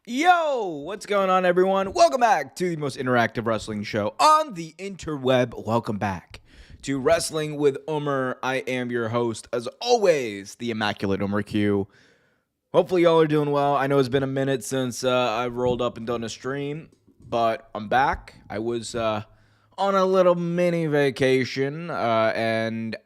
Yo, what's going on, everyone? Welcome back to the most interactive wrestling show on the interweb. Welcome back to Wrestling with Omer. I am your host, as always, the Immaculate Omer Q. Hopefully, y'all are doing well. I know it's been a minute since I've rolled up and done a stream, but I'm back. I was on a little mini vacation, and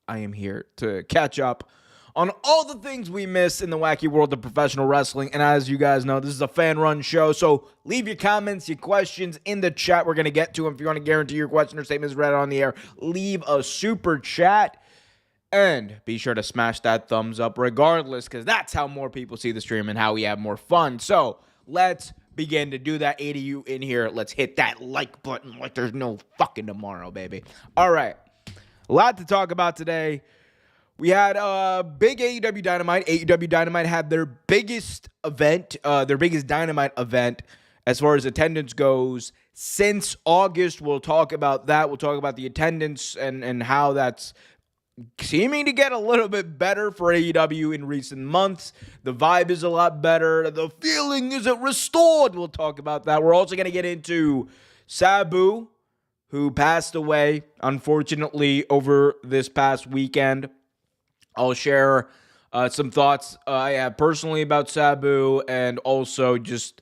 I am here to catch up on all the things we miss in the wacky world of professional wrestling. And as you guys know, this is a fan-run show, so leave your comments, your questions in the chat. We're going to get to them. If you want to guarantee your question or statement is read on the air, leave a super chat. And be sure to smash that thumbs up regardless, because that's how more people see the stream and how we have more fun. So let's begin to do that. 80 of you in here, let's hit that like button like there's no fucking tomorrow, baby. All right, a lot to talk about today. We had a big AEW Dynamite. AEW Dynamite had their biggest event, their biggest Dynamite event as far as attendance goes since August. We'll talk about that. We'll talk about the attendance and how that's seeming to get a little bit better for AEW in recent months. The vibe is a lot better. The feeling isn't restored. We'll talk about that. We're also going to get into Sabu, who passed away, unfortunately, over this past weekend. I'll share some thoughts I have personally about Sabu and also just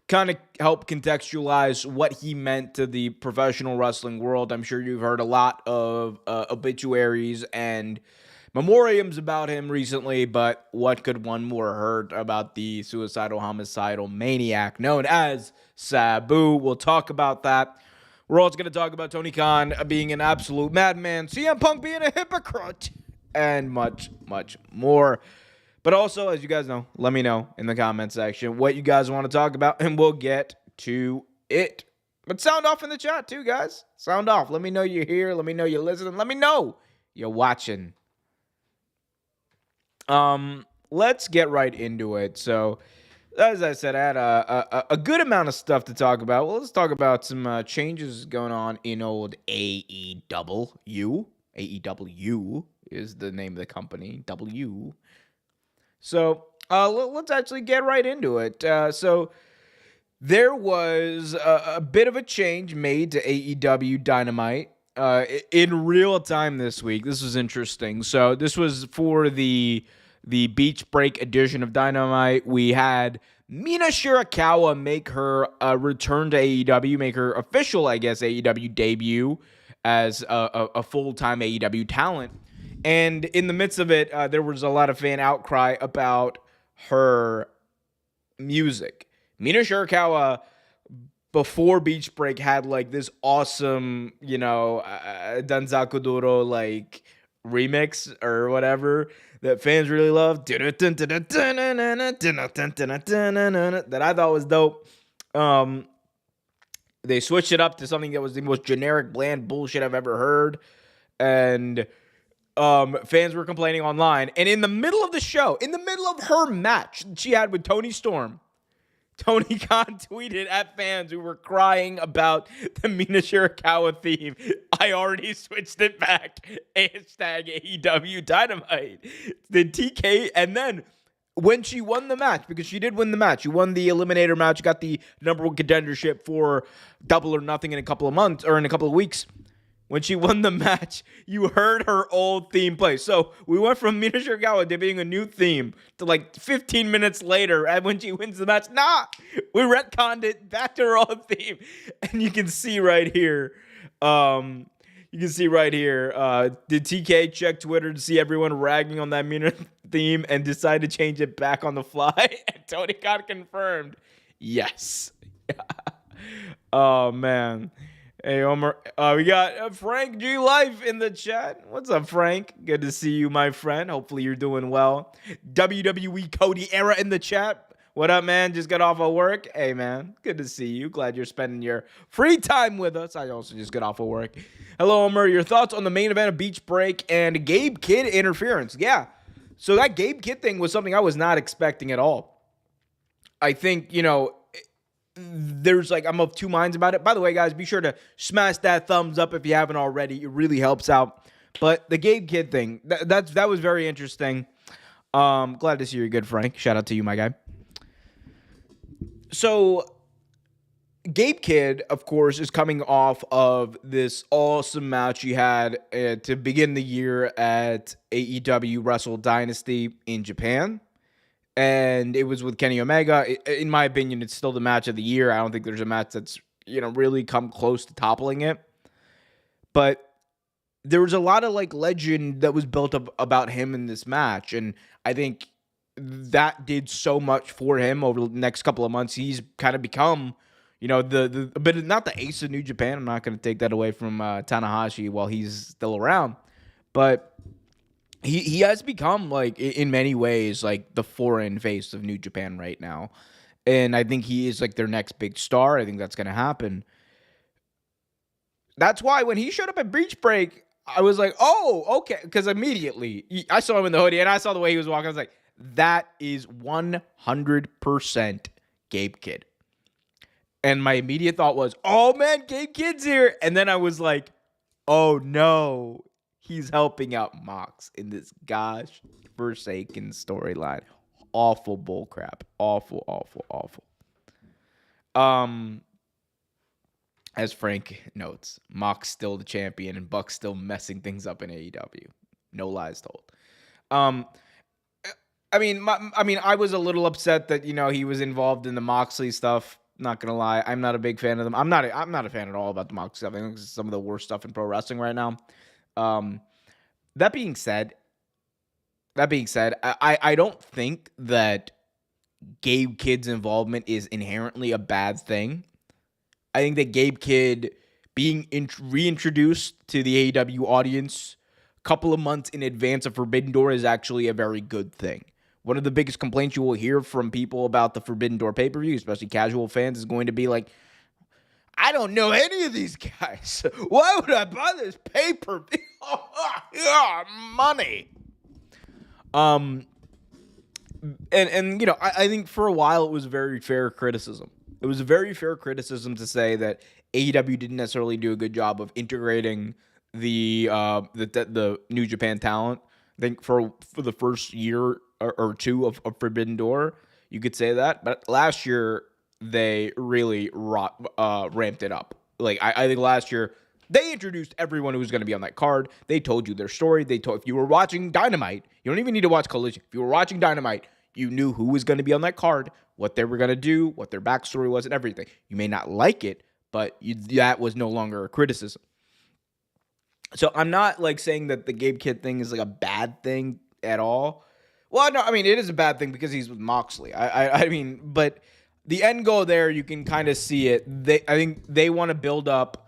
kind of help contextualize what he meant to the professional wrestling world. I'm sure you've heard a lot of obituaries and memoriams about him recently, but what could one more heard about the suicidal, homicidal maniac known as Sabu? We'll talk about that. We're also going to talk about Tony Khan being an absolute madman, CM Punk being a hypocrite, and much, much more. But also, as you guys know, let me know in the comment section what you guys want to talk about, and we'll get to it. But sound off in the chat too, guys. Sound off. Let me know you're here. Let me know you're listening. Let me know you're watching. Let's get right into it. So, as I said, I had a good amount of stuff to talk about. Well, let's talk about some changes going on in old AEW. AEW is the name of the company. W. So let's actually get right into it. So there was a bit of a change made to AEW Dynamite in real time this week. This was interesting. So this was for the Beach Break edition of Dynamite. We had Mina Shirakawa make her return to AEW, make her official, I guess, AEW debut as a full-time AEW talent. And in the midst of it, there was a lot of fan outcry about her music. Mina Shirakawa, before Beach Break, had like this awesome, Danzaku Doro like remix or whatever that fans really loved. That I thought was dope. They switched it up to something that was the most generic, bland bullshit I've ever heard. And fans were complaining online. And in the middle of the show, in the middle of her match she had with Tony Storm, Tony Khan tweeted at fans who were crying about the Mina Shirakawa theme, "I already switched it back. Hashtag AEW Dynamite." The TK, and then when she won the match, because she did win the match, she won the Eliminator match, got the number one contendership for Double or Nothing in a couple of months, or in a couple of weeks. When she won the match, you heard her old theme play. So we went from Mina Shirakawa debuting a new theme to like 15 minutes later, and when she wins the match, we retconned it back to her old theme. And you can see right here, did TK check Twitter to see everyone ragging on that Mina theme and decide to change it back on the fly? And Tony Khan confirmed, yes. Oh, man. Hey, Omer, we got Frank G Life in the chat. What's up, Frank? Good to see you, my friend. Hopefully you're doing well. WWE Cody Era in the chat. What up, man? Just got off of work. Hey, man. Good to see you. Glad you're spending your free time with us. I also just got off of work. Hello, Omer. Your thoughts on the main event of Beach Break and Gabe Kidd interference? Yeah. So that Gabe Kidd thing was something I was not expecting at all. I think, there's I'm of two minds about it. By the way, guys, be sure to smash that thumbs up if you haven't already. It really helps out. But the Gabe Kidd thing, that was very interesting. Glad to see you're good, Frank. Shout out to you, my guy. So Gabe Kidd, of course, is coming off of this awesome match he had to begin the year at AEW Wrestle Dynasty in Japan. And it was with Kenny Omega. In my opinion, it's still the match of the year. I don't think there's a match that's, really come close to toppling it. But there was a lot of legend that was built up about him in this match. And I think that did so much for him over the next couple of months. He's kind of become, the a bit not the ace of New Japan. I'm not going to take that away from Tanahashi while he's still around. But he has become, in many ways, the foreign face of New Japan right now. And I think he is, their next big star. I think that's going to happen. That's why when he showed up at Breach Break, I was like, oh, okay. Because immediately, I saw him in the hoodie, and I saw the way he was walking. I was like, that is 100% Gabe Kidd. And my immediate thought was, oh, man, Gabe Kidd's here. And then I was like, oh, no. He's helping out Mox in this gosh forsaken storyline. Awful bullcrap. Awful, awful, awful. As Frank notes, Mox still the champion and Buck's still messing things up in AEW. No lies told. I was a little upset that he was involved in the Moxley stuff. Not gonna lie, I'm not a big fan of them. I'm not a fan at all about the Moxley stuff. I think it's some of the worst stuff in pro wrestling right now. That being said, I don't think that Gabe Kidd's involvement is inherently a bad thing. I think that Gabe Kidd being reintroduced to the AEW audience a couple of months in advance of Forbidden Door is actually a very good thing. One of the biggest complaints you will hear from people about the Forbidden Door pay-per-view, especially casual fans, is going to be like, I don't know any of these guys. Why would I buy this pay-per-view? Money. I think for a while it was very fair criticism. It was a very fair criticism to say that AEW didn't necessarily do a good job of integrating the New Japan talent. I think for the first year or two of Forbidden Door, you could say that. But last year, they really ramped it up. I think last year, they introduced everyone who was going to be on that card. They told you their story. If you were watching Dynamite, you don't even need to watch Collision. If you were watching Dynamite, you knew who was going to be on that card, what they were going to do, what their backstory was, and everything. You may not like it, but that was no longer a criticism. So I'm not saying that the Gabe Kidd thing is a bad thing at all. Well, no, it is a bad thing because he's with Moxley. But the end goal there, you can kind of see it. I think they want to build up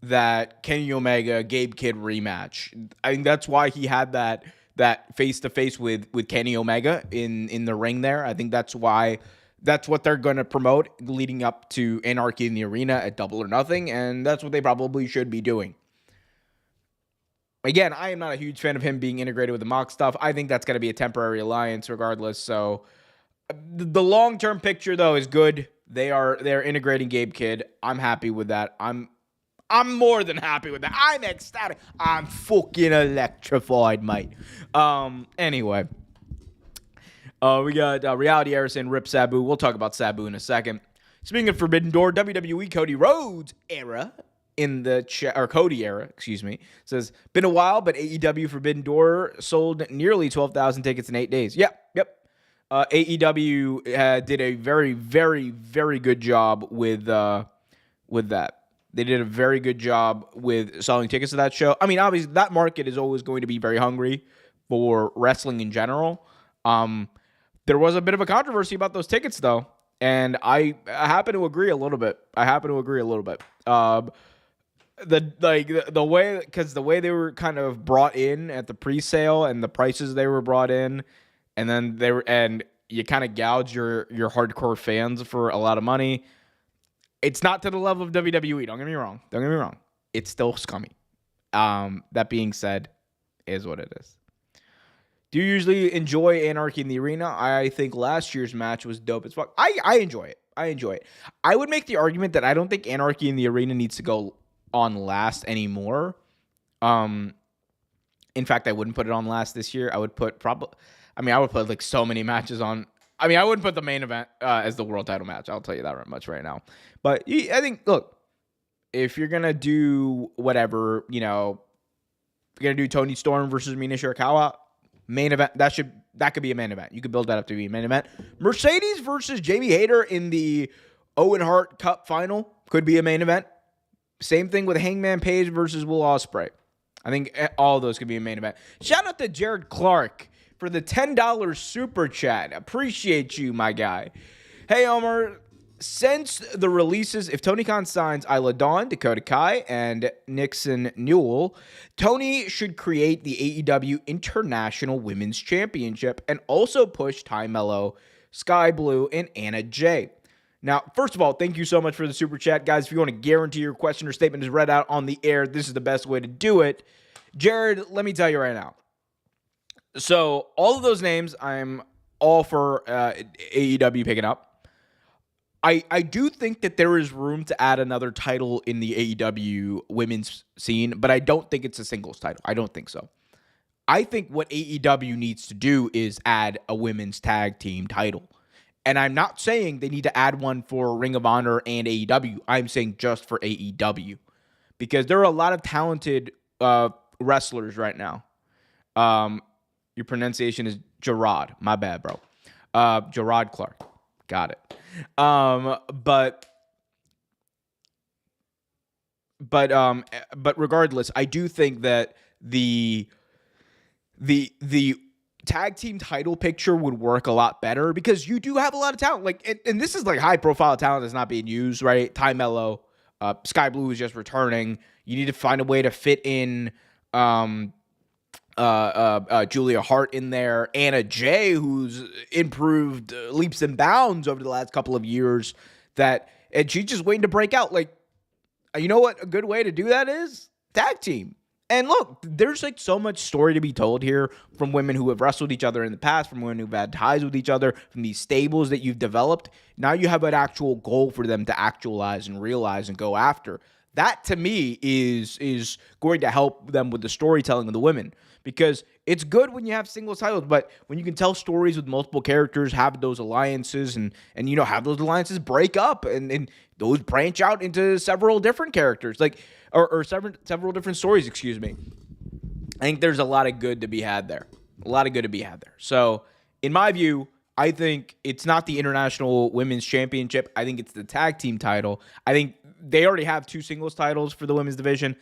that Kenny Omega Gabe Kidd rematch. I think that's why he had that face-to-face with Kenny Omega in the ring there. I think that's why that's what they're going to promote leading up to Anarchy in the Arena at Double or Nothing, and that's what they probably should be doing. Again, I am not a huge fan of him being integrated with the Mox stuff. I think that's going to be a temporary alliance regardless. So the long-term picture, though, is good. They're integrating Gabe Kidd. I'm happy with that. I'm more than happy with that. I'm ecstatic. I'm fucking electrified, mate. Anyway. We got Reality Era saying Rip Sabu. We'll talk about Sabu in a second. Speaking of Forbidden Door, WWE Cody Rhodes era in the chat, or Cody era, excuse me, says, been a while, but AEW Forbidden Door sold nearly 12,000 tickets in 8 days. Yep. AEW did a very, very, very good job with that. They did a very good job with selling tickets to that show. Obviously, that market is always going to be very hungry for wrestling in general. There was a bit of a controversy about those tickets, though, and I happen to agree a little bit. The way, because the way they were kind of brought in at the pre-sale and the prices they were brought in, and then you kind of gouge your hardcore fans for a lot of money. It's not to the level of WWE. Don't get me wrong. It's still scummy. That being said, is what it is. Do you usually enjoy Anarchy in the Arena? I think last year's match was dope as fuck. I enjoy it. I would make the argument that I don't think Anarchy in the Arena needs to go on last anymore. In fact, I wouldn't put it on last this year. I would put so many matches on. I mean, I wouldn't put the main event as the world title match. I'll tell you that much right now. But I think, look, if you're going to do whatever, you know, if you're going to do Toni Storm versus Mina Shirakawa, main event, that could be a main event. You could build that up to be a main event. Mercedes versus Jamie Hayter in the Owen Hart Cup final could be a main event. Same thing with Hangman Page versus Will Ospreay. I think all of those could be a main event. Shout out to Jared Clark for the $10 super chat. Appreciate you, my guy. Hey, Omer. Since the releases, if Tony Khan signs Isla Dawn, Dakota Kai, and Nixon Newell, Tony should create the AEW International Women's Championship and also push Ty Mello, Sky Blue, and Anna Jay. Now, first of all, thank you so much for the super chat. Guys, if you want to guarantee your question or statement is read out on the air, this is the best way to do it. Jared, let me tell you right now. So, all of those names, I'm all for AEW picking up. I do think that there is room to add another title in the AEW women's scene, but I don't think it's a singles title. I don't think so. I think what AEW needs to do is add a women's tag team title. And I'm not saying they need to add one for Ring of Honor and AEW. I'm saying just for AEW. Because there are a lot of talented wrestlers right now. Your pronunciation is Gerard. My bad, bro. Gerard Clark. Got it. But regardless, I do think that the tag team title picture would work a lot better because you do have a lot of talent. Like, and this is like high profile talent that's not being used, right? Ty Mello, Sky Blue is just returning. You need to find a way to fit in Julia Hart in there, Anna Jay, who's improved leaps and bounds over the last couple of years, and she's just waiting to break out. Like, you know what a good way to do that is? Tag team. And look, there's like so much story to be told here from women who have wrestled each other in the past, from women who've had ties with each other, from these stables that you've developed. Now you have an actual goal for them to actualize and realize and go after. That, to me, is going to help them with the storytelling of the women. Because it's good when you have singles titles, but when you can tell stories with multiple characters, have those alliances, and you know, have those alliances break up, and those branch out into several different characters, like or several different stories. Excuse me. I think there's a lot of good to be had there. So, in my view, I think it's not the International Women's Championship. I think it's the tag team title. I think they already have 2 singles titles for the women's division.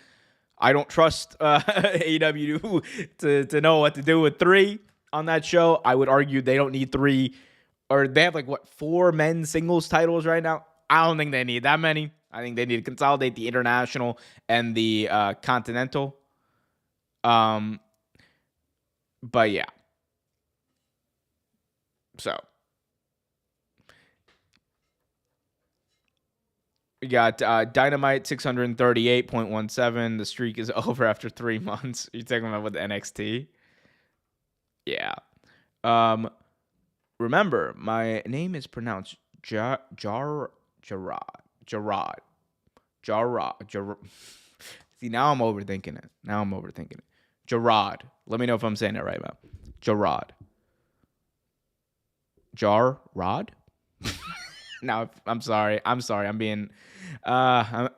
I don't trust AEW to know what to do with 3 on that show. I would argue they don't need 3, or they have 4 men's singles titles right now. I don't think they need that many. I think they need to consolidate the international and the continental. But yeah. So we got Dynamite 638.17. The streak is over after 3 months. You're talking about with NXT? Yeah. Remember, my name is pronounced Jarrod. See, now I'm overthinking it. Jarrod. Let me know if I'm saying it right, man. Jarrod. No, I'm sorry. I'm being. I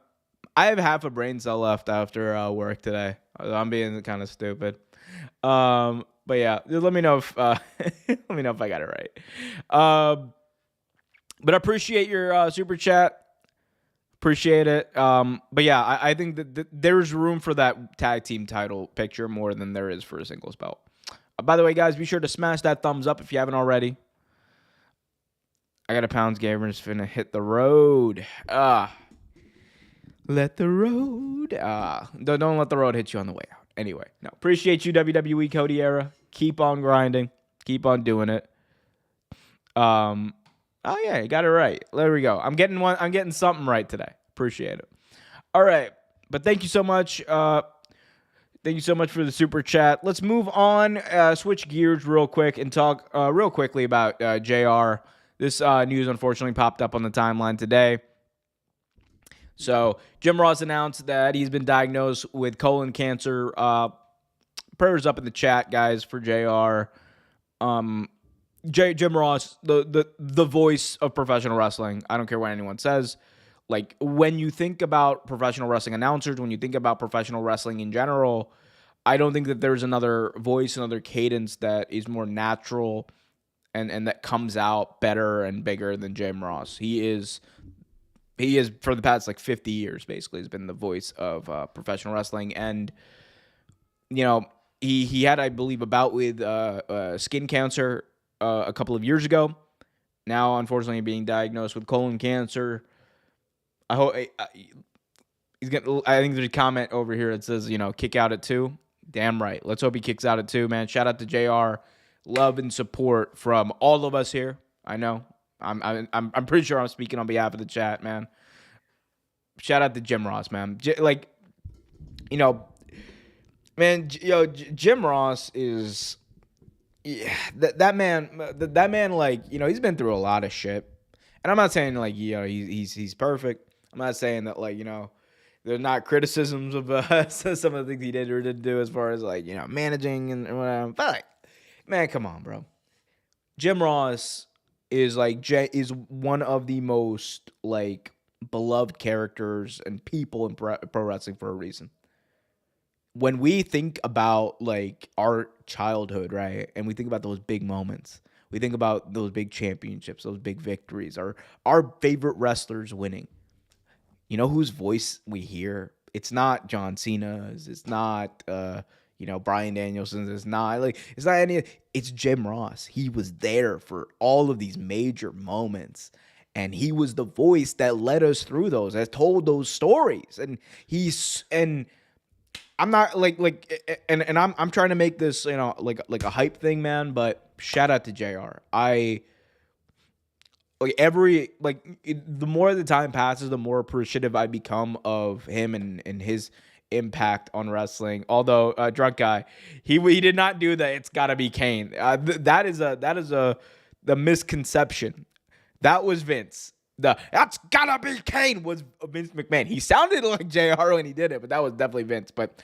have half a brain cell left after work today. I'm being kind of stupid. But yeah, let me know if I got it right. But I appreciate your super chat. Appreciate it. But yeah, I think that there's room for that tag team title picture more than there is for a singles belt. By the way, guys, be sure to smash that thumbs up if you haven't already. I got a Pounds Gamer's finna hit the road. Let the road. Don't let the road hit you on the way out. Anyway, no. Appreciate you, WWE Cody Era. Keep on grinding. Keep on doing it. Oh yeah, you got it right. There we go. I'm getting something right today. Appreciate it. All right, but thank you so much. Thank you so much for the super chat. Let's move on. Switch gears real quick and talk real quickly about JR. This news unfortunately popped up on the timeline today. So Jim Ross announced that he's been diagnosed with colon cancer. Prayers up in the chat, guys, for JR. Jim Ross, the voice of professional wrestling. I don't care what anyone says. Like, when you think about professional wrestling announcers, when you think about professional wrestling in general, I don't think that there's another voice, another cadence that is more natural and that comes out better and bigger than Jim Ross. He is for the past like 50 years basically has been the voice of professional wrestling. And he had, I believe, a bout with skin cancer a couple of years ago. Now, unfortunately, being diagnosed with colon cancer. I hope he's gonna. I think there's a comment over here that says, kick out at 2. Damn right. Let's hope he kicks out at 2, man. Shout out to JR. Love and support from all of us here. I know. I'm pretty sure I'm speaking on behalf of the chat, man. Shout out to Jim Ross, man. Jim Ross is that man. Like, he's been through a lot of shit, and I'm not saying like he's perfect. I'm not saying that like there's not criticisms of some of the things he did or didn't do as far as like managing and whatever. But like, man, come on, bro. Jim Ross is one of the most like beloved characters and people in pro wrestling for a reason. When we think about like our childhood, right, and we think about those big moments, we think about those big championships, those big victories, our favorite wrestlers winning. You know whose voice we hear? It's not John Cena's. It's not Bryan Danielson's. It's not any. It's Jim Ross. He was there for all of these major moments, and he was the voice that led us through those, that told those stories. And I'm not I'm trying to make this like a hype thing, man. But shout out to JR. The more the time passes, the more appreciative I become of him and his impact on wrestling. Although drunk guy, he did not do that. It's gotta be Kane. That is the misconception. That was Vince. That's gotta be Kane was Vince McMahon. He sounded like JR when he did it, but that was definitely Vince. But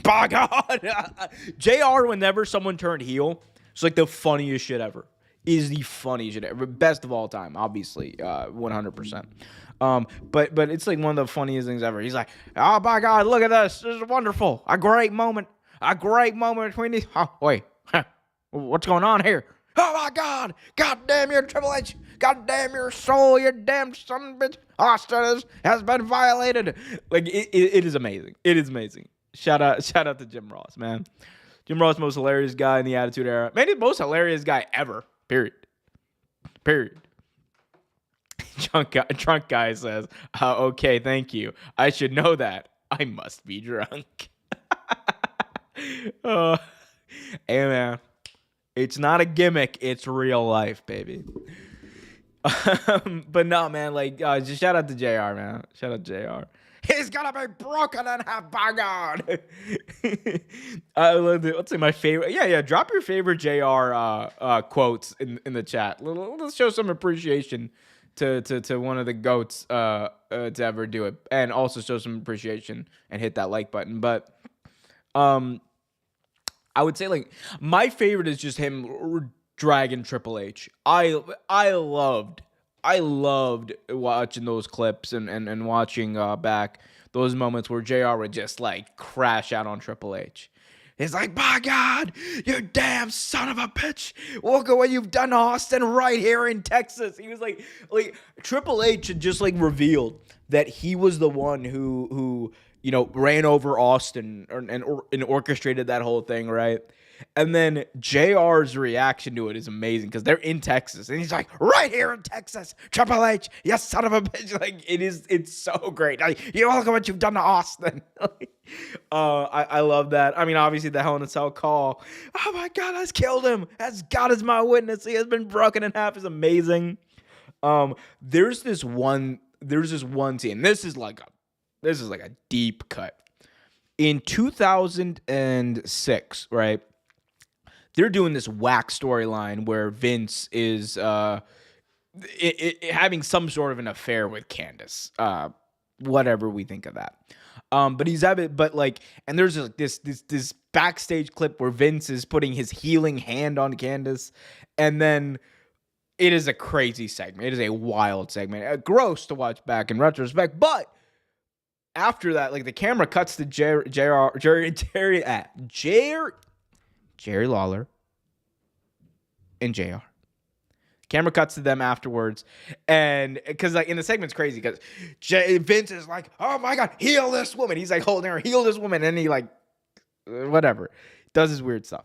by God, JR, whenever someone turned heel, it's like the funniest shit ever. Is the funniest shit ever. Best of all time, obviously, 100%. But it's like one of the funniest things ever. He's like, oh my God, look at this. This is wonderful. A great moment between these. Oh, wait, what's going on here? Oh my God, God damn your Triple H. God damn your soul, you damn son of a bitch. Austin has been violated. Like, it is amazing. It is amazing. Shout out to Jim Ross, man. Jim Ross, most hilarious guy in the Attitude Era. Man, he's the most hilarious guy ever. Period. Drunk guy says, okay, thank you. I should know that. I must be drunk. Hey, man. It's not a gimmick. It's real life, baby. But no, man. Like, just shout out to JR, man. Shout out to JR. He's gonna be broken in half, by God. Let's say my favorite. Yeah. Drop your favorite JR quotes in the chat. Let's show some appreciation to one of the GOATs to ever do it, and also show some appreciation and hit that like button. But I would say like my favorite is just him dragging Triple H. I loved watching those clips and watching back those moments where JR would just like crash out on Triple H. It's like, by God, you damn son of a bitch. Look at what you've done to Austin right here in Texas. He was like Triple H had just like revealed that he was the one who ran over Austin and orchestrated that whole thing, right? And then JR's reaction to it is amazing because they're in Texas. And he's like, right here in Texas, Triple H, you son of a bitch. Like, it's so great. Like, you look at what you've done to Austin. I love that. I mean, obviously, the Hell in a Cell call. Oh, my God, I killed him. As God is my witness. He has been broken in half is amazing. There's this one scene. This is like a deep cut. In 2006, right? They're doing this whack storyline where Vince is having some sort of an affair with Candace. Whatever we think of that. But he's having, but like, and there's like this backstage clip where Vince is putting his healing hand on Candace, and then it is a crazy segment. It is a wild segment. Gross to watch back in retrospect, but after that, like the camera cuts to Jerry Lawler and JR. Camera cuts to them afterwards, and because like in the segment's crazy because Vince is like, "Oh my God, heal this woman!" He's like holding her, heal this woman, and he like whatever does his weird stuff.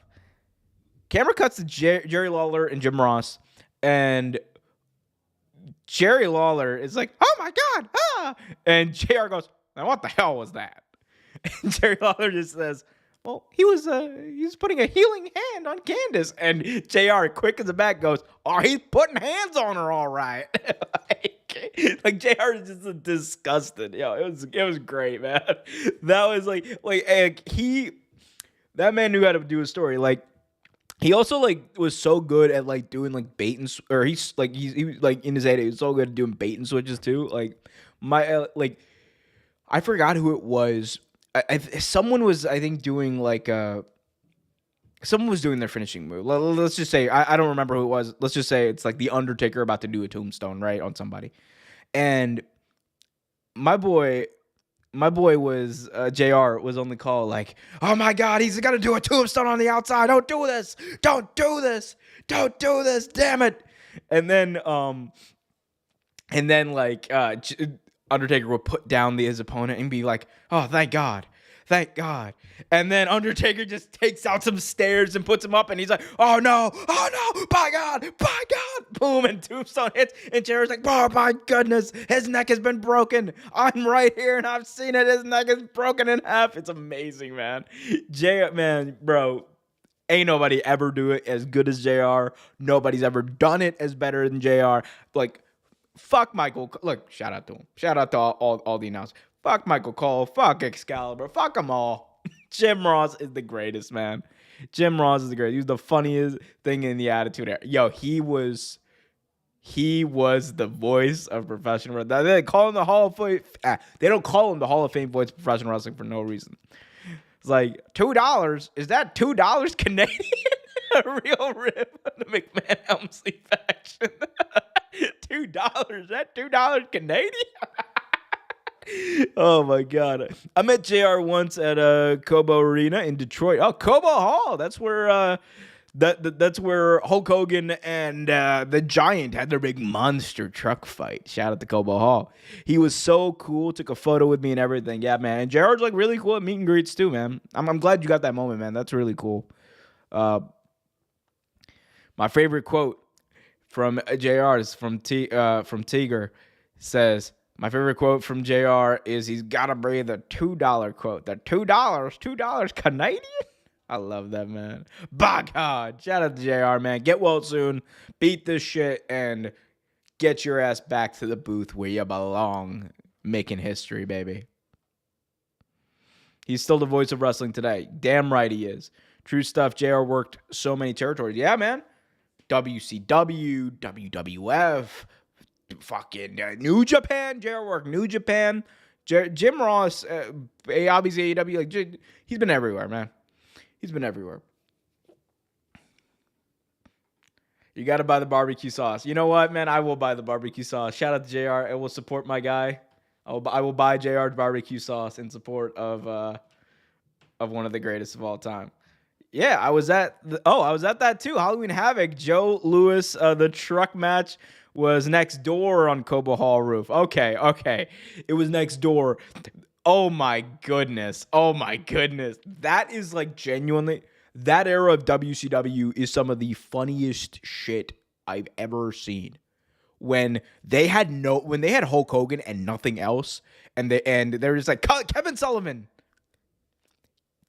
Camera cuts to Jerry Lawler and Jim Ross, and Jerry Lawler is like, "Oh my God!" And JR goes, "Now what the hell was that?" And Jerry Lawler just says, "Well, he was putting a healing hand on Candace," and JR, quick as a bat, goes, "Oh, he's putting hands on her, all right." like JR is just disgusted. Yo, it was great, man. That was like that man knew how to do a story. Like he also like was so good at like doing like bait and or he like in his head he was so good at doing bait and switches too. Like I forgot who it was. Someone was, I think, doing like someone was doing their finishing move. Let's just say I don't remember who it was. Let's just say it's like the Undertaker about to do a tombstone right on somebody, and my boy was JR was on the call like, "Oh my God, he's gonna do a tombstone on the outside. Don't do this. Don't do this. Don't do this. Damn it." And then like Undertaker would put down his opponent and be like, "Oh, thank God. Thank God." And then Undertaker just takes out some stairs and puts him up, and he's like, "Oh no, by God, boom," and tombstone hits, and JR's like, "Oh my goodness, his neck has been broken. I'm right here, and I've seen it. His neck is broken in half." It's amazing, man. Man, bro, ain't nobody ever do it as good as JR. Nobody's ever done it as better than JR. Like, fuck Michael. Look, shout out to him. Shout out to all the announcers. Fuck Michael Cole. Fuck Excalibur. Fuck them all. Jim Ross is the greatest, man. Jim Ross is the greatest. He was the funniest thing in the Attitude Era. Yo, he was the voice of professional wrestling. They call him the Hall of Fame. They don't call him the Hall of Fame voice of professional wrestling for no reason. It's like $2. Is that $2 Canadian? A real rip of the McMahon Helmsley faction. $2. Is that $2 Canadian? Oh my God. I met JR once at Cobo Arena in Detroit. Oh, Cobo Hall. That's where that's where Hulk Hogan and the Giant had their big monster truck fight. Shout out to Cobo Hall. He was so cool. Took a photo with me and everything. Yeah, man. And JR's like really cool at meet and greets too, man. I'm glad you got that moment, man. That's really cool. My favorite quote from JR is from Tiger. Says, my favorite quote from JR is, "He's got to be the $2 quote." The $2 Canadian? I love that, man. By God. Shout out to JR, man. Get well soon. Beat this shit and get your ass back to the booth where you belong. Making history, baby. He's still the voice of wrestling today. Damn right he is. True stuff. JR worked so many territories. Yeah, man. WCW, WWF, fucking New Japan. JR worked New Japan. Jim Ross, obviously AEW. Like, he's been everywhere, man. He's been everywhere. You got to buy the barbecue sauce. You know what, man? I will buy the barbecue sauce. Shout out to JR. I will support my guy. I will buy JR's barbecue sauce in support of one of the greatest of all time. Yeah, I was at that too. Halloween Havoc. Joe Louis, the truck match was next door on Cobo Hall roof. Okay. It was next door. Oh my goodness. That is like genuinely, that era of WCW is some of the funniest shit I've ever seen. When they had Hulk Hogan and nothing else, and they're just like, Kevin Sullivan,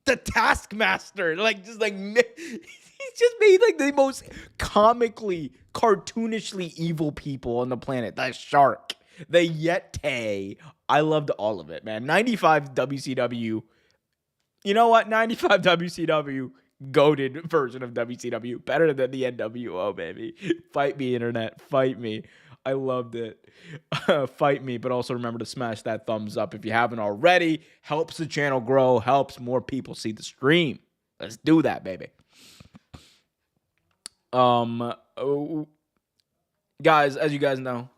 the Taskmaster, he's just made like the most comically, cartoonishly evil people on the planet. The Shark, the Yeti. I loved all of it, man. 95 WCW. You know what? 95 WCW, goated version of WCW. Better than the NWO, baby. Fight me, internet. Fight me. I loved it. Fight me, but also remember to smash that thumbs up if you haven't already. Helps the channel grow, helps more people see the stream. Let's do that, baby. Guys, as you guys know,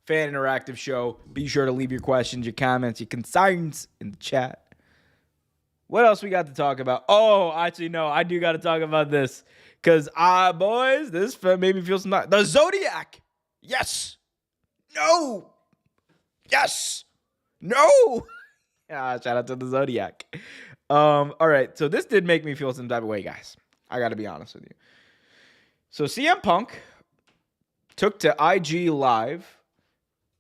fan interactive show. Be sure to leave your questions, your comments, your concerns in the chat. What else we got to talk about? Oh, actually, no, I do got to talk about this. Because, boys, this made me feel some... The Zodiac. Yes. No. Yes. No. Shout out to the Zodiac. All right, so this did make me feel some type of way, guys. I got to be honest with you. So CM Punk took to IG Live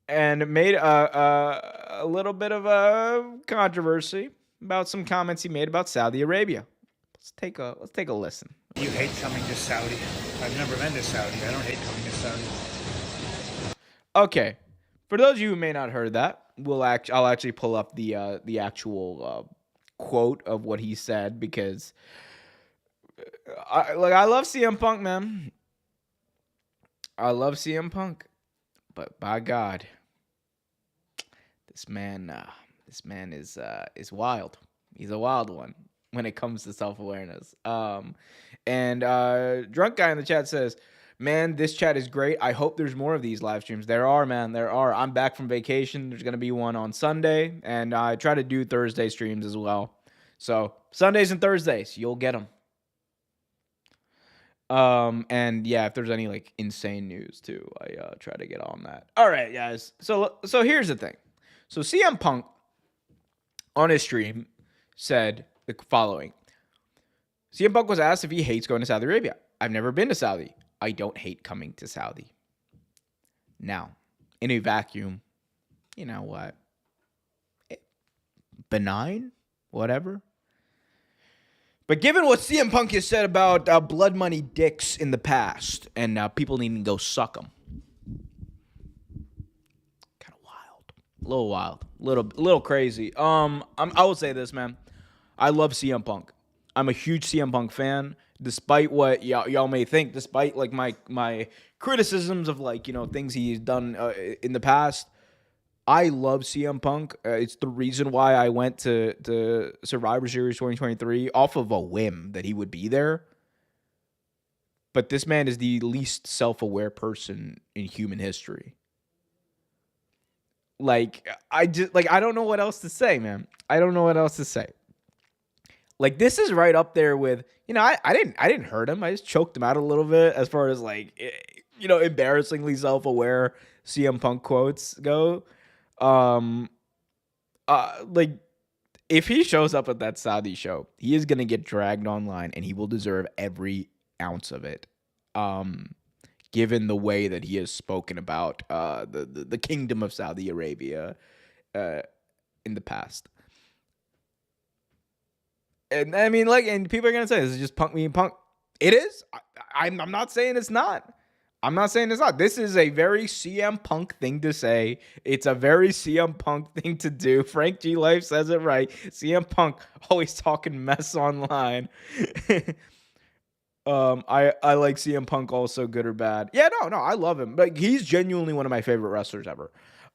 and made a little bit of a controversy about some comments he made about Saudi Arabia. Let's take a listen. You hate coming to Saudi. I've never been to Saudi. I don't hate coming to Saudi. Okay, for those of you who may not heard that, I'll actually pull up the actual quote of what he said, because I love CM Punk, man. I love CM Punk, but by God, this man is wild. He's a wild one when it comes to self-awareness. And Drunk Guy in the chat says, man, this chat is great. I hope there's more of these live streams. There are, man. There are. I'm back from vacation. There's going to be one on Sunday, and I try to do Thursday streams as well. So Sundays and Thursdays, you'll get them. And yeah, if there's any like insane news too, I try to get on that. All right, guys. So here's the thing. So CM Punk on his stream said the following. CM Punk was asked if he hates going to Saudi Arabia. I've never been to Saudi. I don't hate coming to Saudi. Now, in a vacuum, you know what? Benign, whatever. But given what CM Punk has said about blood money dicks in the past and people needing to go suck them, kind of wild, a little wild, little crazy. I will say this, man. I love CM Punk. I'm a huge CM Punk fan, despite what y'all may think. Despite like my criticisms of like things he's done in the past. I love CM Punk. It's the reason why I went to Survivor Series 2023 off of a whim that he would be there. But this man is the least self-aware person in human history. I don't know what else to say, man. I don't know what else to say. Like, this is right up there with, I didn't hurt him. I just choked him out a little bit as far as embarrassingly self-aware CM Punk quotes go. If he shows up at that Saudi show, he is gonna get dragged online, and he will deserve every ounce of it. Given the way that he has spoken about the kingdom of Saudi Arabia in the past. And I mean, and people are gonna say this is just Punk being Punk. It is. I'm not saying it's not. I'm not saying it's not. This is a very CM Punk thing to say. It's a very CM Punk thing to do. Frank G. Life says it right. CM Punk always talking mess online. I like CM Punk also, good or bad. Yeah, no, I love him. Like, he's genuinely one of my favorite wrestlers ever.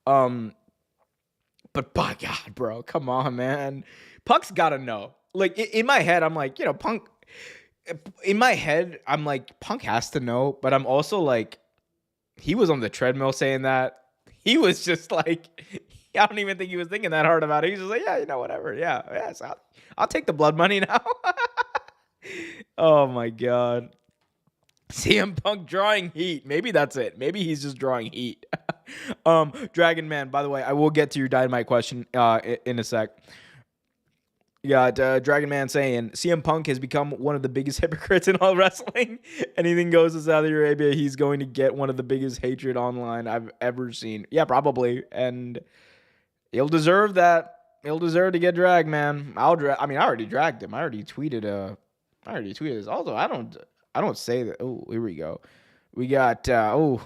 But by God, bro, come on, man. Punk's gotta know. Like, in my head, I'm like, Punk. In my head, I'm like, Punk has to know, but I'm also like, he was on the treadmill saying that. He was just like, I don't even think he was thinking that hard about it. He's just like, yeah, whatever. Yeah, so I'll take the blood money now. Oh my God. CM Punk drawing heat. Maybe that's it. Maybe he's just drawing heat. Dragon Man, by the way, I will get to your Dynamite question in a sec. You got Dragon Man saying, CM Punk has become one of the biggest hypocrites in all wrestling. Anything goes to Saudi Arabia, he's going to get one of the biggest hatred online I've ever seen. Yeah, probably. And he'll deserve that. He'll deserve to get dragged, man. I already dragged him. I already tweeted this. Also, I don't say that. Oh, here we go. We got, let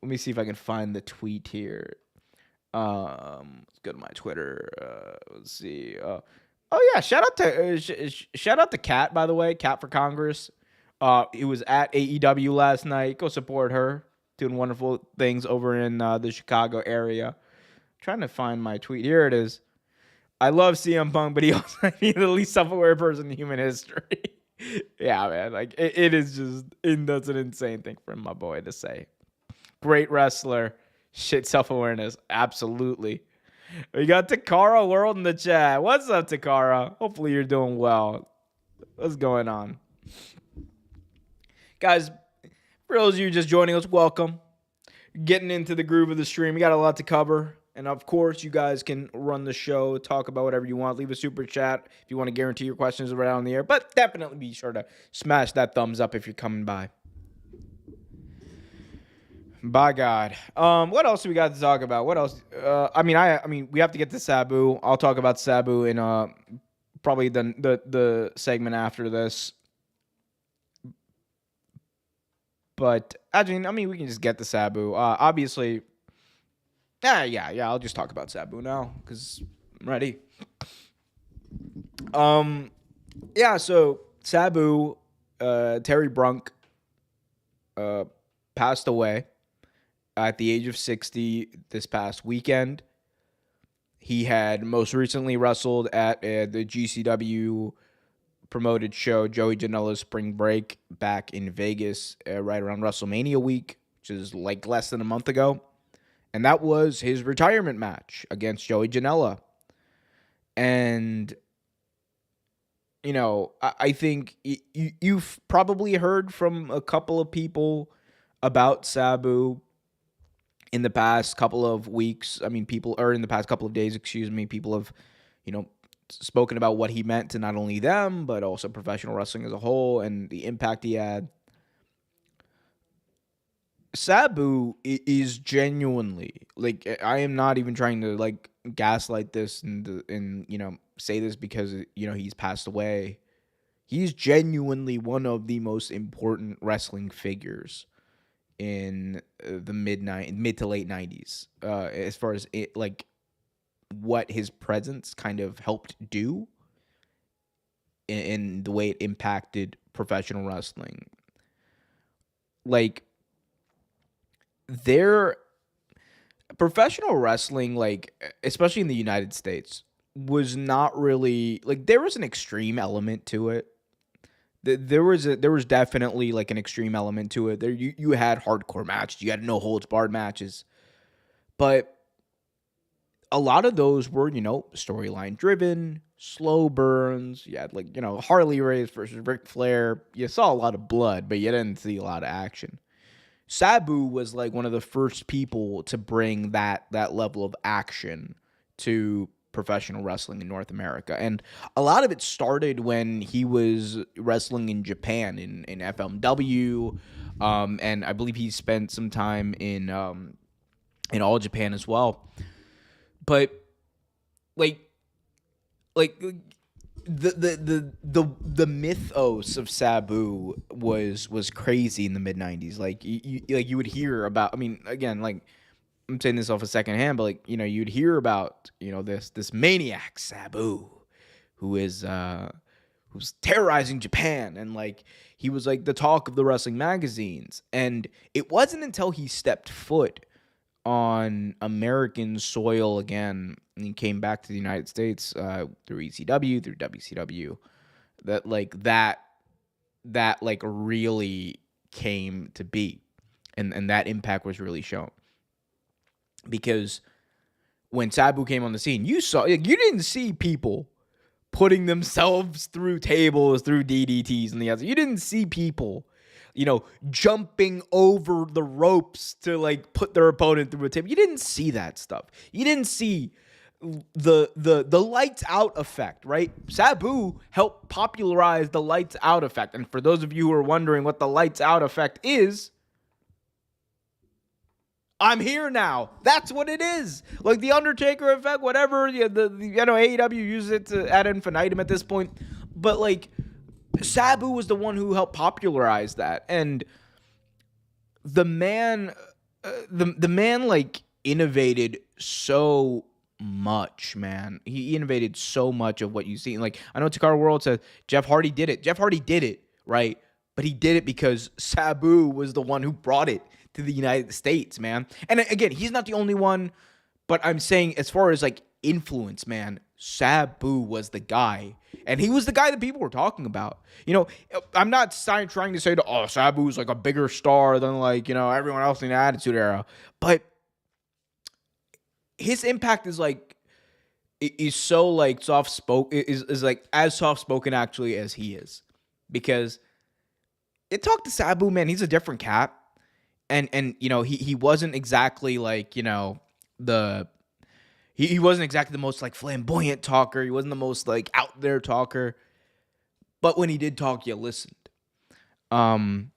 me see if I can find the tweet here. Let's go to my Twitter. Let's see. Oh yeah, shout out to Kat, by the way, Kat for Congress. It was at AEW last night. Go support her. doing wonderful things over in the Chicago area. Trying to find my tweet. Here it is. I love CM Punk, but he also might be the least self-aware person in human history. Yeah, man. Like it is just, that's an insane thing for my boy to say. Great wrestler. Shit self-awareness. Absolutely. We got Takara World in the chat. What's up, Takara? Hopefully you're doing well. What's going on? Guys, for those of you just joining us, welcome. Getting into the groove of the stream. We got a lot to cover. And of course, you guys can run the show, talk about whatever you want. Leave a super chat if you want to guarantee your questions right on the air. But definitely be sure to smash that thumbs up if you're coming by. By God. What else do we got to talk about? What else? I mean, we have to get to Sabu. I'll talk about Sabu in probably the segment after this. But I mean, we can just get to Sabu. Obviously. Yeah. I'll just talk about Sabu now because I'm ready. So Sabu, Terry Brunk, passed away at the age of 60 this past weekend. He had most recently wrestled at the GCW promoted show, Joey Janela's Spring Break, back in Vegas, right around WrestleMania week, which is like less than a month ago. And that was his retirement match against Joey Janela. And, you know, I think you've probably heard from a couple of people about Sabu in the past couple of weeks. I mean, in the past couple of days, people have, spoken about what he meant to not only them, but also professional wrestling as a whole and the impact he had. Sabu is genuinely, like, I am not even trying to like gaslight this and say this because he's passed away. He's genuinely one of the most important wrestling figures in the mid to late 90s, as far as it, like, what his presence kind of helped do in the way it impacted professional wrestling. Like, professional wrestling, like, especially in the United States, was not really, like, there was an extreme element to it. There was definitely like an extreme element to it. There you had hardcore matches, you had no holds barred matches, but a lot of those were storyline driven, slow burns. You had like Harley Race versus Ric Flair. You saw a lot of blood, but you didn't see a lot of action. Sabu was like one of the first people to bring that level of action to professional wrestling in North America. And a lot of it started when he was wrestling in Japan in FMW. And I believe he spent some time in All Japan as well. But like the mythos of Sabu was crazy in the mid 90s. Like you would hear about, I mean, again, like, I'm saying this off a second hand, but like, you'd hear about, this maniac Sabu who's terrorizing Japan, and like he was like the talk of the wrestling magazines. And it wasn't until he stepped foot on American soil again, and he came back to the United States through ECW, through WCW, that really came to be, and that impact was really shown. Because when Sabu came on the scene, you didn't see people putting themselves through tables, through DDTs and the other. You didn't see people, jumping over the ropes to like put their opponent through a table. You didn't see that stuff. You didn't see the lights out effect, right? Sabu helped popularize the lights out effect. And for those of you who are wondering what the lights out effect is, I'm here now. That's what it is. Like the Undertaker effect, whatever. AEW uses it to ad infinitum at this point. But like, Sabu was the one who helped popularize that, and the man like innovated so much, man. He innovated so much of what you see. Like, I know Takara World says Jeff Hardy did it. Jeff Hardy did it, right? But he did it because Sabu was the one who brought it to the United States, man. And again, he's not the only one, but I'm saying as far as like influence, man, Sabu was the guy. And he was the guy that people were talking about. I'm not trying to say that, oh, Sabu's like a bigger star than like, everyone else in the Attitude Era. But his impact is like, is so like soft spoken, is like as soft spoken actually as he is. Because it talked to Sabu, man, he's a different cat. And he wasn't exactly like, the he wasn't exactly the most like flamboyant talker. He wasn't the most like out there talker. But when he did talk, you listened. But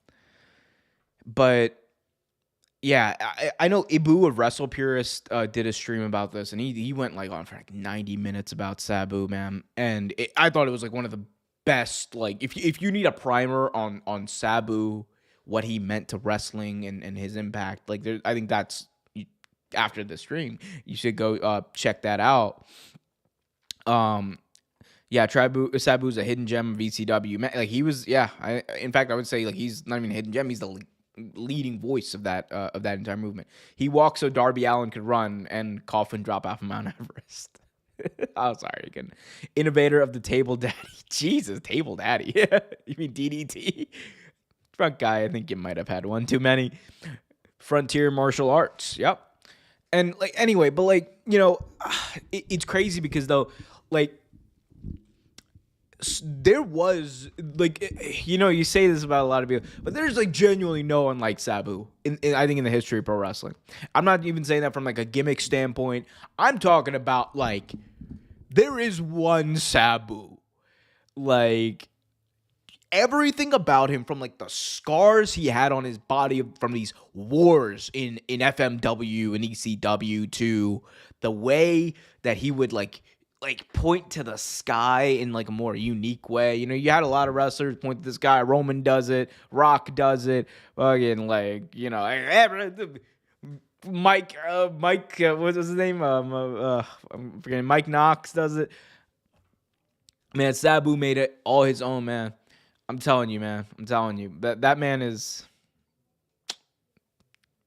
yeah, I know Ibu of Wrestle Purist did a stream about this, and he went like on for like 90 minutes about Sabu, man. And I thought it was like one of the best. Like if you need a primer on Sabu, what he meant to wrestling and his impact, like I think that's after the stream, you should go check that out. Yeah, Sabu's a hidden gem of ECW. Man, like he was, in fact, I would say like he's not even a hidden gem. He's the leading voice of that entire movement. He walked so Darby Allin could run and coffin drop off of Mount Everest. Oh, sorry again. Innovator of the Table Daddy. Jesus, Table Daddy. You mean DDT? Front guy, I think you might have had one too many. Frontier martial arts. Yep. And like anyway, but like, it's crazy because though, like, there was like, you say this about a lot of people, but there's like genuinely no one like Sabu I think in the history of pro wrestling. I'm not even saying that from like a gimmick standpoint. I'm talking about like there is one Sabu. Like everything about him, from like the scars he had on his body from these wars in FMW and ECW, to the way that he would like point to the sky in like a more unique way. You had a lot of wrestlers point to the sky. Roman does it. Rock does it. Fucking like, Mike, what's his name? I'm forgetting. Mike Knox does it. Man, Sabu made it all his own, man. I'm telling you, man. That man is.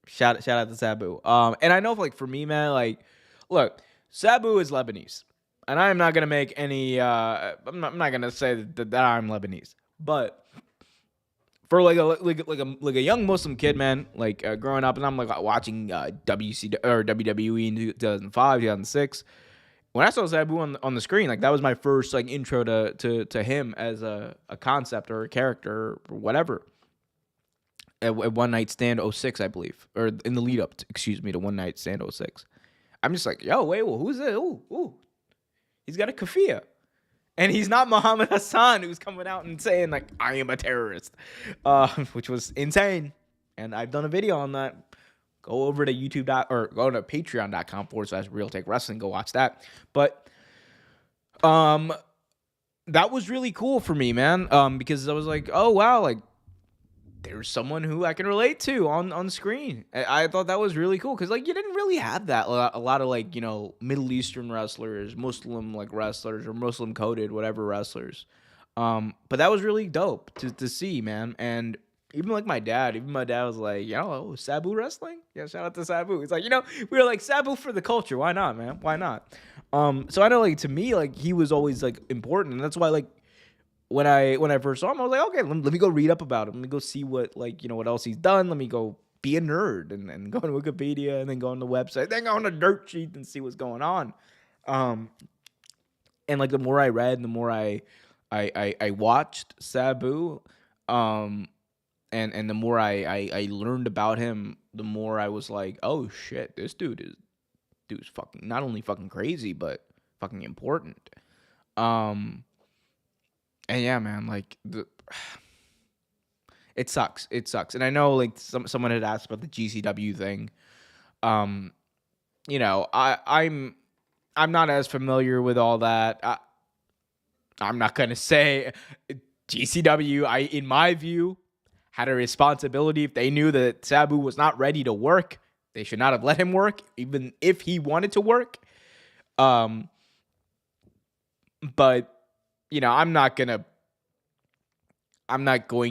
Shout out to Sabu. And I know, like, for me, man, like, look, Sabu is Lebanese, and I am not gonna make any. I'm not gonna say that I'm Lebanese, but for like a young Muslim kid, man, like growing up, and I'm like watching WWE in 2005, 2006. When I saw Sabu on the screen, like that was my first like intro to him as a concept or a character or whatever. At One Night Stand 06, I believe, or in the lead up, to One Night Stand 06. I'm just like, yo, wait, well, who's it? Ooh, he's got a kafia, and he's not Muhammad Hassan, who's coming out and saying like, I am a terrorist, which was insane. And I've done a video on that. Go over to or go to patreon.com/Real Take Wrestling. Go watch that. But that was really cool for me, man. Because I was like, oh wow, like there's someone who I can relate to on screen. I thought that was really cool because like you didn't really have that a lot of like Middle Eastern wrestlers, Muslim like wrestlers, or Muslim coded whatever wrestlers. But that was really dope to see, man. And even like my dad was like, Sabu wrestling? Yeah, shout out to Sabu. It's like, we were like, Sabu for the culture. Why not, man? Why not? So I know, like, to me, like, he was always like important. And that's why, like, when I first saw him, I was like, okay, let me go read up about him. Let me go see what, like, what else he's done. Let me go be a nerd and go on Wikipedia and then go on the website, then go on the dirt sheet and see what's going on. And like the more I read, the more I watched Sabu, and the more I learned about him, the more I was like, oh shit, this dude's fucking not only fucking crazy, but fucking important. And yeah, man, like it sucks. And I know like someone had asked about the GCW thing. I'm not as familiar with all that. I'm not gonna say GCW, in my view, had a responsibility. If they knew that Sabu was not ready to work, they should not have let him work, even if he wanted to work. But I'm not going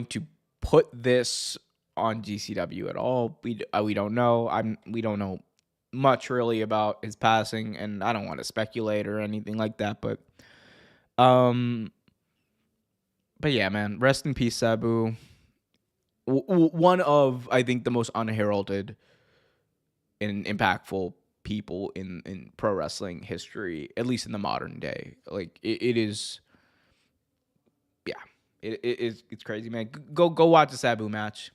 to put this on GCW at all. We don't know. We don't know much really about his passing, and I don't want to speculate or anything like that. Um, but yeah, man, rest in peace, Sabu. One of, I think, the most unheralded and impactful people in pro wrestling history, at least in the modern day. Like it is, yeah, it's crazy, man. Go watch the Sabu match.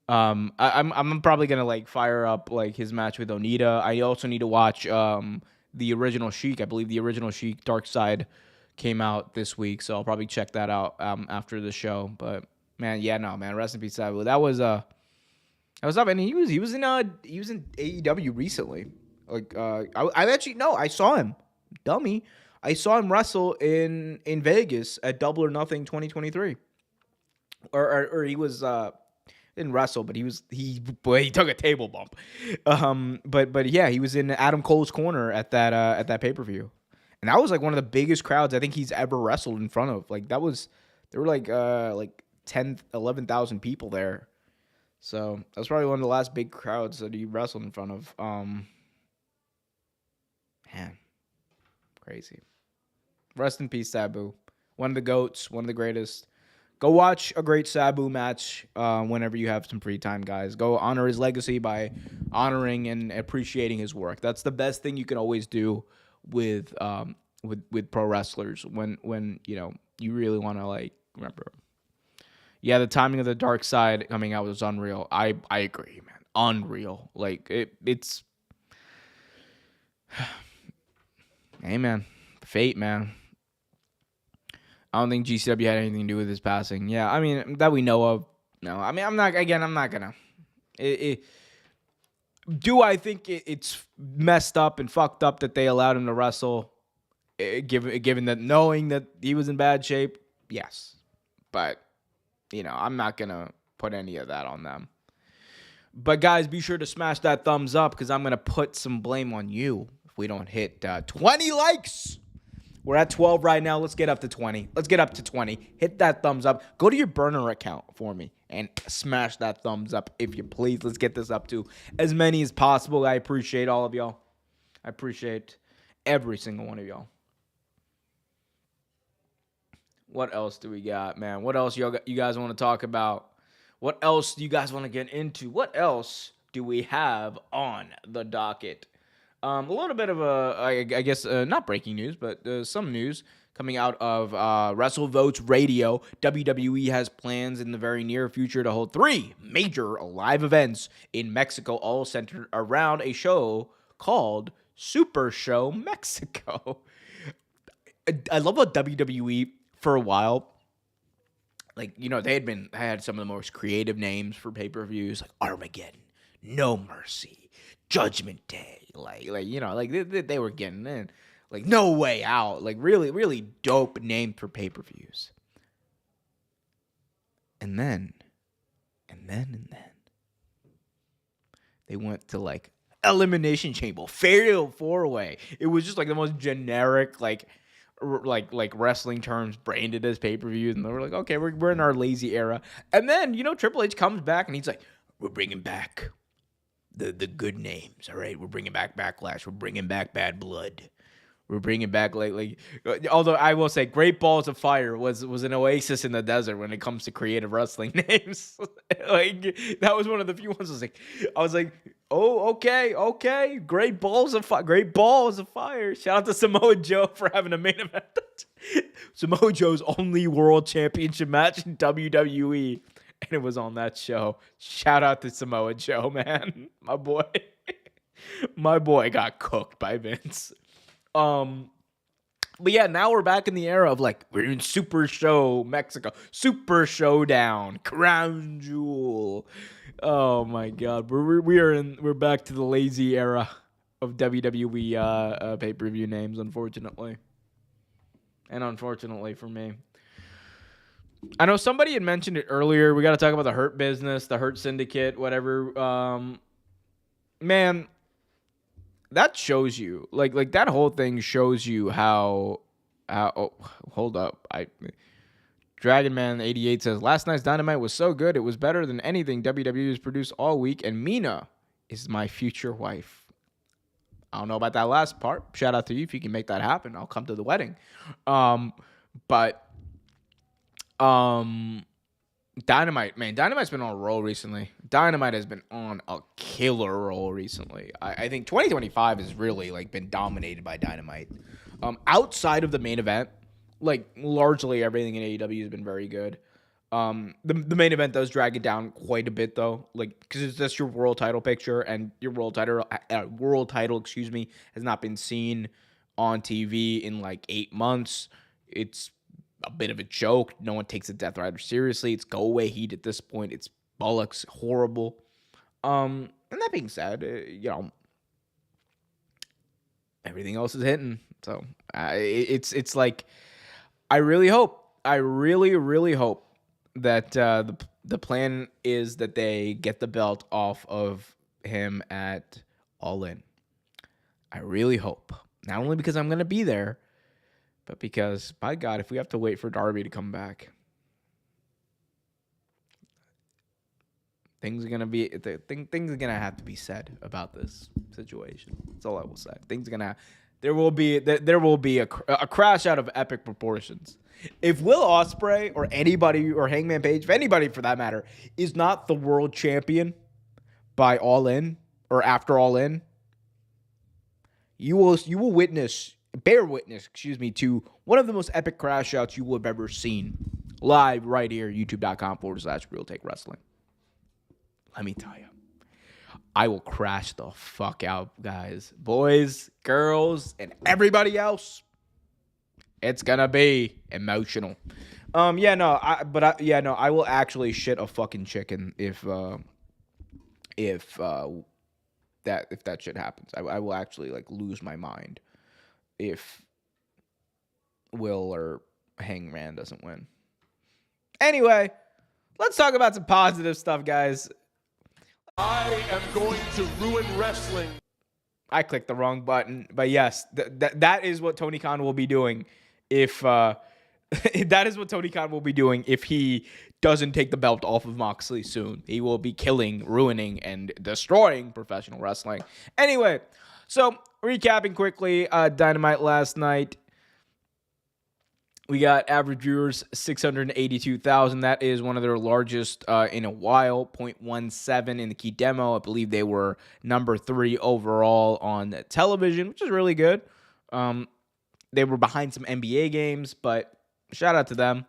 I'm probably gonna like fire up like his match with Onita. I also need to watch the original Sheik. I believe the original Sheik Dark Side came out this week, so I'll probably check that out after the show. But man, yeah, no, man, rest in peace, Sabu. That was up, and he was in AEW recently. Like I actually no, I saw him, dummy. I saw him wrestle in Vegas at Double or Nothing 2023, or he was didn't wrestle, but he took a table bump. But yeah, he was in Adam Cole's corner at that pay-per-view. And that was like one of the biggest crowds I think he's ever wrestled in front of. Like there were like 10, 11,000 people there. So that's probably one of the last big crowds that he wrestled in front of. Man, crazy. Rest in peace, Sabu. One of the GOATs, one of the greatest. Go watch a great Sabu match whenever you have some free time, guys. Go honor his legacy by honoring and appreciating his work. That's the best thing you can always do with pro wrestlers when you really want to like remember. Yeah, the timing of the Dark Side coming out was unreal. I agree, man. Unreal. Like it's hey man, fate, man. I don't think GCW had anything to do with his passing. Yeah, I mean, that we know of. No, I mean, I'm not going to. Do I think it's messed up and fucked up that they allowed him to wrestle, given that knowing that he was in bad shape? Yes. But, I'm not going to put any of that on them. But, guys, be sure to smash that thumbs up because I'm going to put some blame on you if we don't hit 20 likes. We're at 12 right now. Let's get up to 20. Let's get up to 20. Hit that thumbs up. Go to your burner account for me and smash that thumbs up if you please. Let's get this up to as many as possible. I appreciate all of y'all. I appreciate every single one of y'all. What else do we got, man? What else you guys want to talk about? What else do you guys want to get into? What else do we have on the docket? A little bit of I guess, not breaking news, but some news coming out of WrestleVotes Radio. WWE has plans in the very near future to hold 3 major live events in Mexico, all centered around a show called Super Show Mexico. I love how WWE, for a while, like, they had some of the most creative names for pay-per-views, like Armageddon, No Mercy, Judgment Day, like they were getting in, like No Way Out, like really, really dope name for pay-per-views. And then they went to like Elimination Chamber, Fatal 4-Way. It was just like the most generic, like wrestling terms branded as pay-per-views, and they were like, okay, we're in our lazy era. And then Triple H comes back and he's like, we're bringing back the good names, all right? We're bringing back Backlash. We're bringing back Bad Blood. We're bringing back like although I will say Great Balls of Fire was an oasis in the desert when it comes to creative wrestling names. Like that was one of the few ones I was like, oh, okay, Great Balls of Fire. Shout out to Samoa Joe for having a main event. Samoa Joe's only world championship match in WWE. And it was on that show. Shout out to Samoa Joe, man. My boy got cooked by Vince. But yeah, now we're back in the era of like, we're in Super Show Mexico, Super Showdown, Crown Jewel. Oh my God, we're back to the lazy era of WWE pay-per-view names, unfortunately, and unfortunately for me. I know somebody had mentioned it earlier. We got to talk about the Hurt Business, the Hurt Syndicate, whatever. Man, that shows you, like that whole thing shows you how. Oh, hold up, Dragonman88 says, last night's Dynamite was so good. It was better than anything WWE has produced all week. And Mina is my future wife. I don't know about that last part. Shout out to you if you can make that happen. I'll come to the wedding. But Dynamite, man, Dynamite's been on a roll recently. Dynamite has been on a killer roll recently. I think 2025 has really like been dominated by Dynamite. Outside of the main event, like largely everything in AEW has been very good. The main event does drag it down quite a bit though, like because that's your world title picture, and your world title, has not been seen on TV in like 8 months. It's a bit of a joke. No one takes a Death Rider seriously. It's go away heat at this point. It's bollocks, horrible. And that being said, everything else is hitting. So it's like I really hope, really hope that the plan is that they get the belt off of him at All In. I really hope, not only because I'm gonna be there, but because, by God, if we have to wait for Darby to come back, things are gonna have to be said about this situation. That's all I will say. There will be a crash out of epic proportions. If Will Ospreay or anybody, or Hangman Page, if anybody for that matter, is not the world champion by All In or after All In, you will bear witness, to one of the most epic crash outs you will have ever seen live right here, youtube.com/Real Take Wrestling. Let me tell you, I will crash the fuck out, guys, boys, girls, and everybody else. It's gonna be emotional. I will actually shit a fucking chicken if that shit happens. I will actually like lose my mind if Will or Hangman doesn't win. Anyway, let's talk about some positive stuff, guys. I am going to ruin wrestling. I clicked the wrong button, but yes, that is what Tony Khan will be doing if that is what Tony Khan will be doing if he doesn't take the belt off of Moxley soon. He will be killing, ruining, and destroying professional wrestling. Anyway, so recapping quickly, Dynamite last night. We got average viewers 682,000. That is one of their largest in a while. 0.17 in the key demo. I believe they were number 3 overall on television, which is really good. They were behind some NBA games, but shout out to them.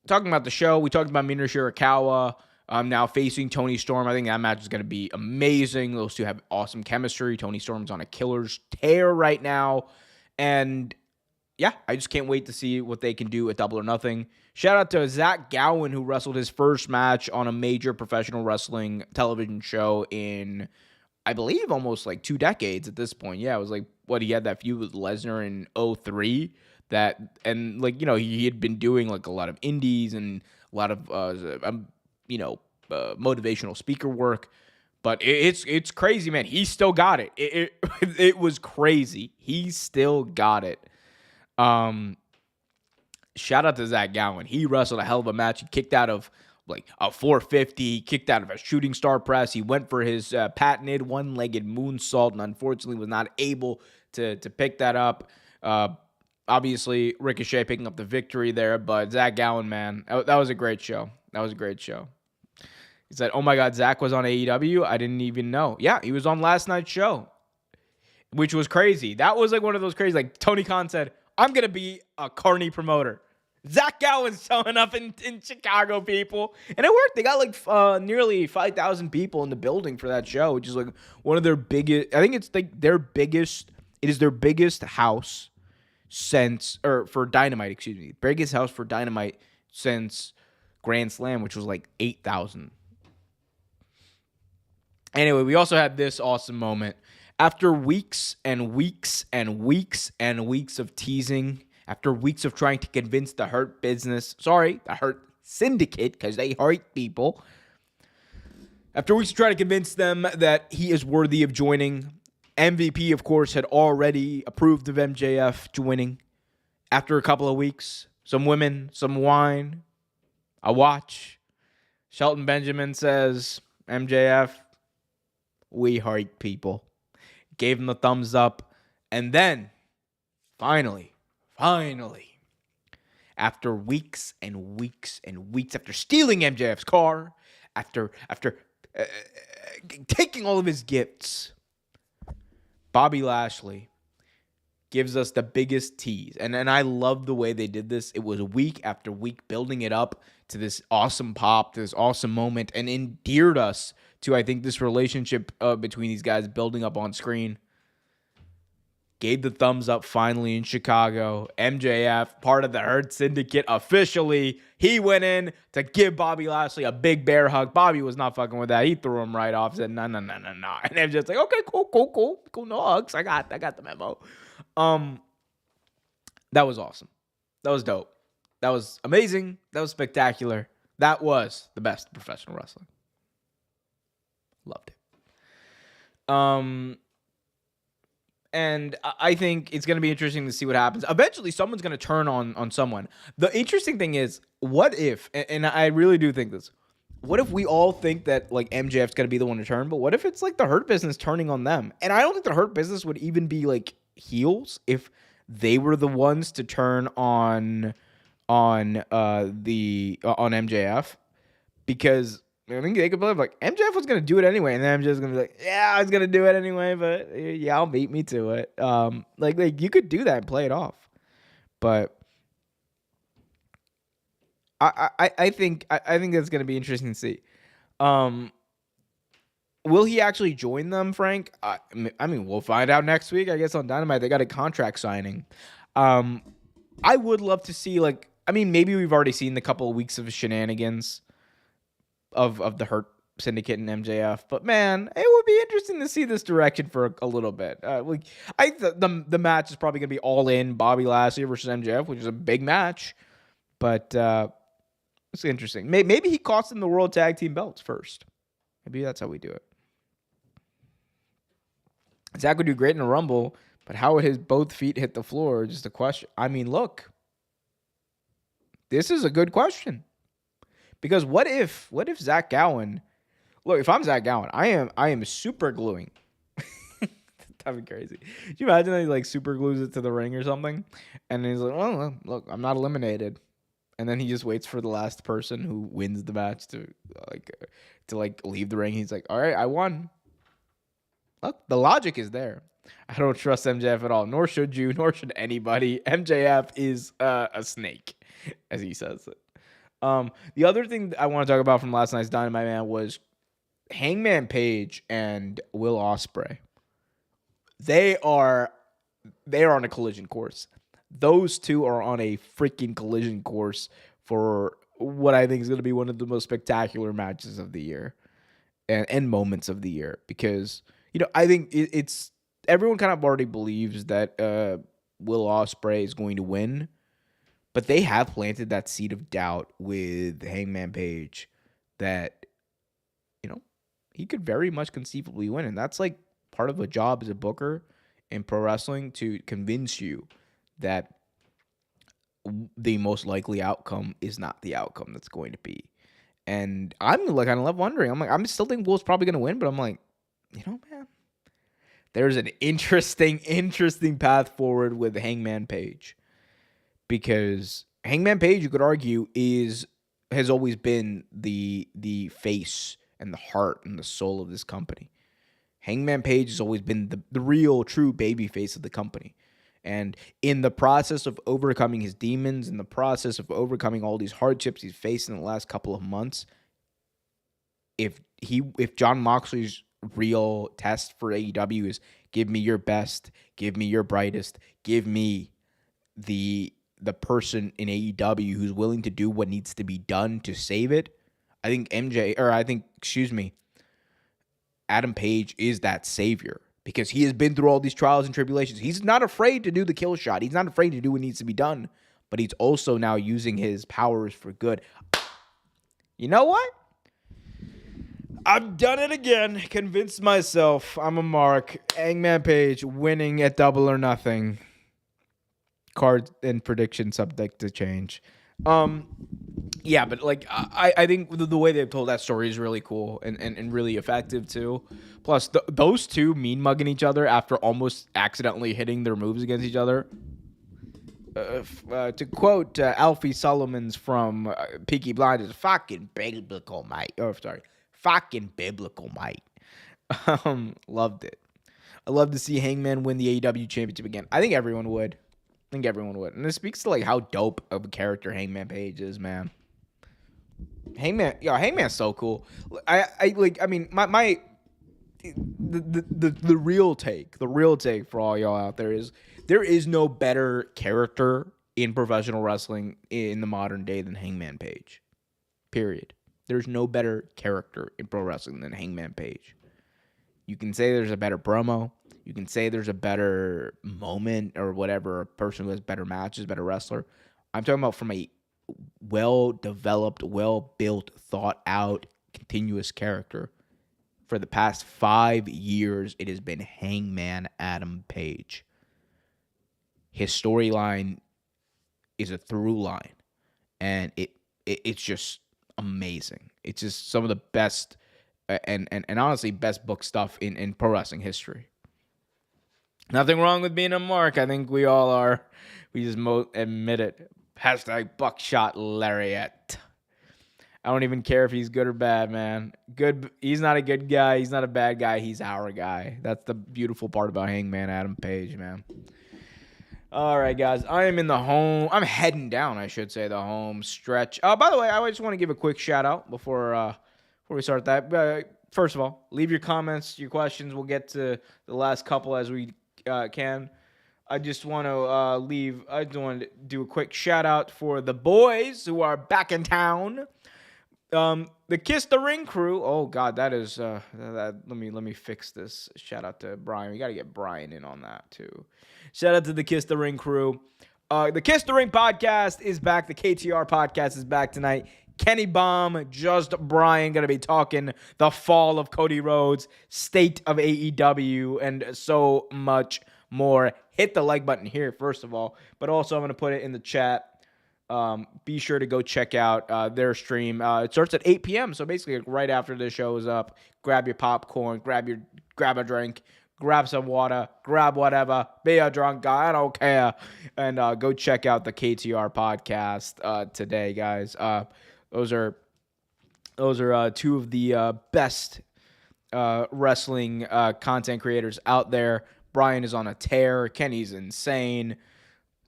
Talking about the show, we talked about Minoru Shirakawa now facing Tony Storm. I think that match is going to be amazing. Those two have awesome chemistry. Tony Storm's on a killer's tear right now. And yeah, I just can't wait to see what they can do at Double or Nothing. Shout out to Zach Gowen, who wrestled his first match on a major professional wrestling television show in, I believe, almost like 2 decades at this point. Yeah, it was like, he had that feud with Lesnar in 2003. He had been doing like a lot of indies and a lot of, motivational speaker work. But it's crazy, man. He still got it. It was crazy. He still got it. Shout out to Zach Gowen. He wrestled a hell of a match. He kicked out of like a 450. He kicked out of a shooting star press. He went for his patented one-legged moonsault and unfortunately was not able to pick that up. Obviously, Ricochet picking up the victory there. But Zach Gowen, man, that was a great show. He said, oh my God, Zach was on AEW? I didn't even know. Yeah, he was on last night's show, which was crazy. That was like one of those crazy, like Tony Khan said, I'm going to be a Carney promoter. Zach Gowen's showing up in Chicago, people. And it worked. They got like nearly 5,000 people in the building for that show, which is like one of their biggest, I think it's like it is their biggest house for Dynamite, biggest house for Dynamite since Grand Slam, which was like 8,000. Anyway, we also had this awesome moment. After weeks and weeks and weeks and weeks of teasing, after weeks of trying to convince the Hurt Syndicate, because they hurt people, after weeks of trying to convince them that he is worthy of joining, MVP, of course, had already approved of MJF joining after a couple of weeks. some women, some wine, a watch. Shelton Benjamin says, MJF, we hurt people. Gave him the thumbs up. And then, finally, after weeks and weeks and weeks, after stealing MJF's car, after taking all of his gifts, Bobby Lashley gives us the biggest tease. And I love the way they did this. It was week after week building it up to this awesome pop, to this awesome moment, and endeared us to, I think, this relationship between these guys building up on screen. Gave the thumbs up finally in Chicago. MJF, part of the Hurt Syndicate officially. He went in to give Bobby Lashley a big bear hug. Bobby was not fucking with that. He threw him right off. Said, no. And MJF's like, okay, cool. No hugs. I got the memo. That was awesome. That was dope. That was amazing. That was spectacular. That was the best professional wrestling. Loved it. And I think it's going to be interesting to see what happens. Eventually, someone's going to turn on someone. The interesting thing is, what if, and I really do think this, what if we all think that, like, MJF's going to be the one to turn, but what if it's, like, the Hurt Business turning on them? And I don't think the Hurt Business would even be, like, heels if they were the ones to turn on MJF, because I think they could believe, like, MJF was going to do it anyway, and then MJF's going to be like, yeah, I was going to do it anyway, but yeah, I'll beat me to it. Like you could do that and play it off. But I think that's going to be interesting to see. Will he actually join them, Frank? I mean, we'll find out next week, I guess, on Dynamite. They got a contract signing. I would love to see, like, I mean, maybe we've already seen the couple of weeks of shenanigans of the Hurt Syndicate and MJF, but man, it would be interesting to see this direction for a little bit. I think the match is probably gonna be all in Bobby Lashley versus MJF, which is a big match, but it's interesting. Maybe he costs him the World Tag Team belts first. Maybe that's how we do it. Zach would do great in a Rumble, but how would his both feet hit the floor? Just a question. I mean, look, this is a good question. Because what if Zach Gowen, look, if I'm Zach Gowen, I am super gluing. That'd be crazy. Can you imagine that he, like, super glues it to the ring or something? And he's like, well, look, I'm not eliminated. And then he just waits for the last person who wins the match to leave the ring. He's like, all right, I won. Look, the logic is there. I don't trust MJF at all, nor should you, nor should anybody. MJF is a snake, as he says it. The other thing I want to talk about from last night's Dynamite, man, was Hangman Page and Will Ospreay. They are on a collision course. Those two are on a freaking collision course for what I think is going to be one of the most spectacular matches of the year and moments of the year. Because, I think it's everyone kind of already believes that Will Ospreay is going to win. But they have planted that seed of doubt with Hangman Page that, he could very much conceivably win. And that's, like, part of a job as a booker in pro wrestling, to convince you that the most likely outcome is not the outcome that's going to be. And I'm, like, kind of left wondering. I'm still thinking Will's probably going to win, but I'm like, man, there's an interesting path forward with Hangman Page. Because Hangman Page, you could argue, has always been the face and the heart and the soul of this company. Hangman Page has always been the real, true baby face of the company. And in the process of overcoming his demons, in the process of overcoming all these hardships he's faced in the last couple of months, if Jon Moxley's real test for AEW is give me your best, give me your brightest, give me the person in AEW who's willing to do what needs to be done to save it, Adam Page is that savior, because he has been through all these trials and tribulations. He's not afraid to do the kill shot. He's not afraid to do what needs to be done, but he's also now using his powers for good. You know what? I've done it again. Convinced myself I'm a mark. Hangman Page winning at Double or Nothing. card and prediction subject to change. Yeah, but like I think the way they've told that story is really cool and really effective too. Plus, those two mean mugging each other after almost accidentally hitting their moves against each other. To quote Alfie Solomons from Peaky Blinders, fucking biblical, mate. Oh, sorry, fucking biblical, mate. Loved it. I love to see Hangman win the AEW championship again. I think everyone would. And it speaks to like how dope of a character Hangman Page is, man. Hangman's so cool. The real take for all y'all out there is there is no better character in professional wrestling in the modern day than Hangman Page. Period. There's no better character in pro wrestling than Hangman Page. You can say there's a better promo. You can say there's a better moment or whatever, a person who has better matches, better wrestler. I'm talking about from a well-developed, well-built, thought-out, continuous character. For the past 5 years, it has been Hangman Adam Page. His storyline is a through line, and it's just amazing. It's just some of the best and honestly best book stuff in pro wrestling history. Nothing wrong with being a mark. I think we all are. We just admit it. Hashtag buckshot lariat. I don't even care if he's good or bad, man. Good. He's not a good guy. He's not a bad guy. He's our guy. That's the beautiful part about Hangman Adam Page, man. All right, guys. I am in the home. I'm heading down, I should say, the home stretch. By the way, I just want to give a quick shout out before we start that. First of all, leave your comments, your questions. We'll get to the last couple as we can. I just want to do a quick shout out for the boys who are back in town. The Kiss the Ring crew. Oh God, that is let me fix this. Shout out to Brian. We got to get Brian in on that too. Shout out to the Kiss the Ring crew. The Kiss the Ring podcast is back. The KTR podcast is back tonight. Kenny Baum, just Brian, going to be talking the fall of Cody Rhodes, state of AEW, and so much more. Hit the like button here, first of all, but also I'm going to put it in the chat. Be sure to go check out their stream. It starts at 8 p.m., so basically right after the show is up, grab your popcorn, grab a drink, grab some water, grab whatever, be a drunk guy, I don't care, and go check out the KTR podcast today, guys. Those are two of the best wrestling content creators out there. Brian is on a tear. Kenny's insane.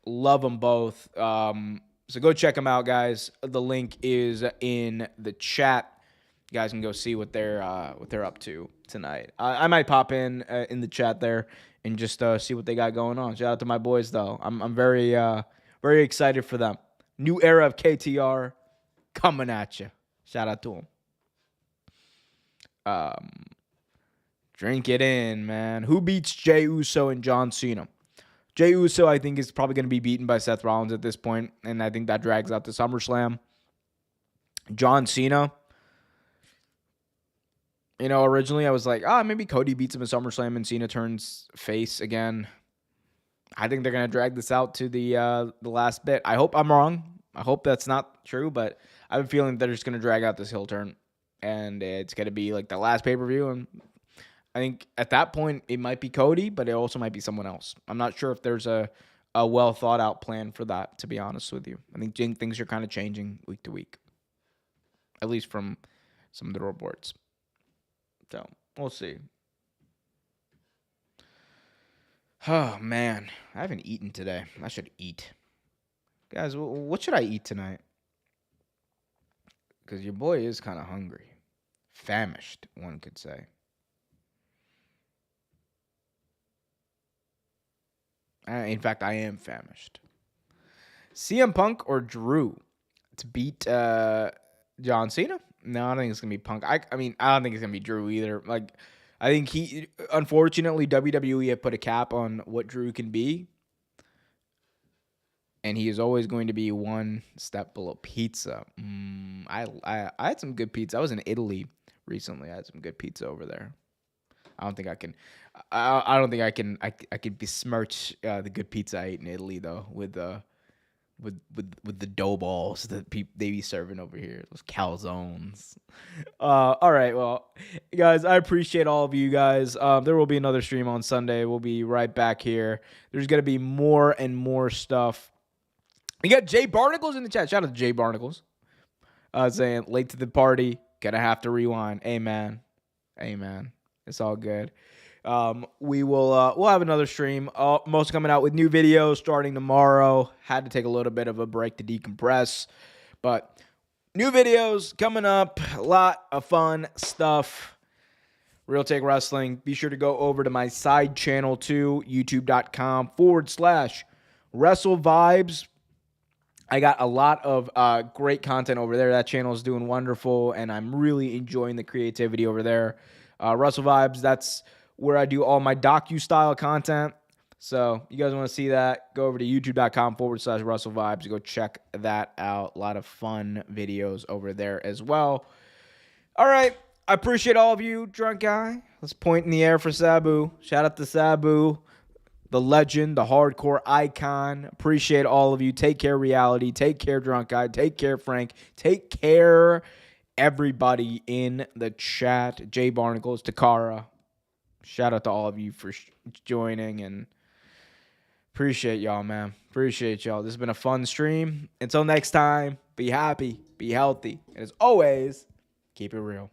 Love them both. So go check them out, guys. The link is in the chat. You guys can go see what they're up to tonight. I might pop in the chat there and just see what they got going on. Shout out to my boys, though. I'm very excited for them. New era of KTR. Coming at you. Shout out to him. Drink it in, man. Who beats Jey Uso and John Cena? Jey Uso, I think, is probably going to be beaten by Seth Rollins at this point, and I think that drags out to SummerSlam. John Cena, originally I was like, maybe Cody beats him at SummerSlam and Cena turns face again. I think they're going to drag this out to the last bit. I hope I'm wrong. I hope that's not true, but I have a feeling they're just going to drag out this heel turn, and it's going to be like the last pay-per-view, and I think at that point it might be Cody, but it also might be someone else. I'm not sure if there's a well-thought-out plan for that, to be honest with you. I think things are kind of changing week to week, at least from some of the reports. So, we'll see. Oh, man. I haven't eaten today. I should eat. Guys, what should I eat tonight? Because your boy is kind of hungry. Famished, one could say. In fact, I am famished. CM Punk or Drew to beat John Cena? No, I don't think it's going to be Punk. I don't think it's going to be Drew either. Like, I think unfortunately, WWE have put a cap on what Drew can be. And he is always going to be one step below pizza. I had some good pizza. I was in Italy recently. I had some good pizza over there. I don't think I can. I don't think I can. I could besmirch the good pizza I ate in Italy though with the dough balls that they be serving over here, those calzones. All right, well, guys, I appreciate all of you guys. There will be another stream on Sunday. We'll be right back here. There's gonna be more and more stuff. We got Jay Barnacles in the chat. Shout out to Jay Barnacles. Saying late to the party, gonna have to rewind. Amen. It's all good. We'll have another stream. Most coming out with new videos starting tomorrow. Had to take a little bit of a break to decompress, but new videos coming up. A lot of fun stuff. Real Take Wrestling. Be sure to go over to my side channel too, youtube.com/Wrestle Vibes. I got a lot of great content over there. That channel is doing wonderful, and I'm really enjoying the creativity over there. Wrestle Vibes, that's where I do all my docu-style content. So you guys want to see that, go over to youtube.com/Wrestle Vibes. Go check that out. A lot of fun videos over there as well. All right. I appreciate all of you, Drunk Guy. Let's point in the air for Sabu. Shout out to Sabu, the legend, the hardcore icon. Appreciate all of you. Take care, Reality. Take care, Drunk Guy. Take care, Frank. Take care, everybody in the chat. Jay Barnacles, Takara. Shout out to all of you for joining, and appreciate y'all, man. Appreciate y'all. This has been a fun stream. Until next time, be happy, be healthy, and as always, keep it real.